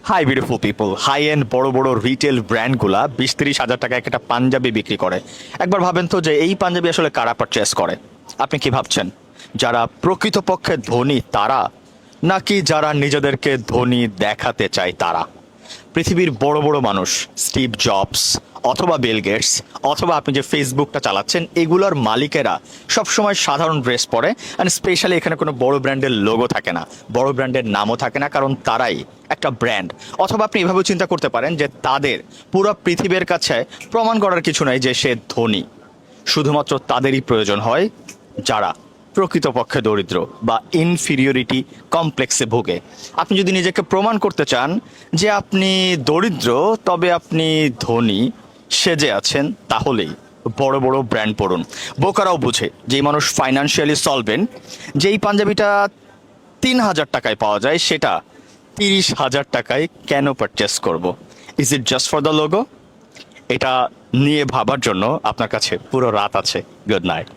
High beautiful people, hi and বড় বড় retail ব্র্যান্ডগুলা 20-30 হাজার টাকা একটা পাঞ্জাবি বিক্রি করে। একবার ভাবেন তো যে এই পাঞ্জাবি আসলে কারা পারচেস করে? আপনি কি ভাবছেন? যারা প্রকৃতপক্ষে ধনী তারা, নাকি যারা নিজেদেরকে ধনী দেখাতে চায় তারা? পৃথিবীর বড় বড় মানুষ, স্টিভ জবস অথবা বিল গেটস, অথবা আপনি যে ফেসবুকটা চালাচ্ছেন, এগুলোর মালিকেরা সবসময় সাধারণ ড্রেস পরে। অ্যান্ড স্পেশালি এখানে কোনো বড় ব্র্যান্ডের লোগো থাকে না, বড় ব্র্যান্ডের নামও থাকে না, কারণ তারাই একটা ব্র্যান্ড। অথবা আপনি এভাবেও চিন্তা করতে পারেন যে তাদের পুরো পৃথিবীর কাছে প্রমাণ করার কিছু নাই যে সে ধনী। শুধুমাত্র তাদেরই প্রয়োজন হয় যারা প্রকৃতপক্ষে দরিদ্র বা ইনফিরিয়রিটি কমপ্লেক্সে ভোগে। আপনি যদি নিজেকে প্রমাণ করতে চান যে আপনি দরিদ্র তবে আপনি ধনী সেজে আছেন, তাহলেই বড় বড় ব্র্যান্ড পড়ুন। বোকারাও বুঝে, যেই মানুষ ফাইন্যান্সিয়ালি সলভেন্ট, যেই পাঞ্জাবিটা 3,000 টাকায় পাওয়া যায় সেটা 30,000 টাকায় কেন পারচেস করব? Is it just for the logo? এটা নিয়ে ভাবার জন্য আপনার কাছে পুরো রাত আছে। Good night.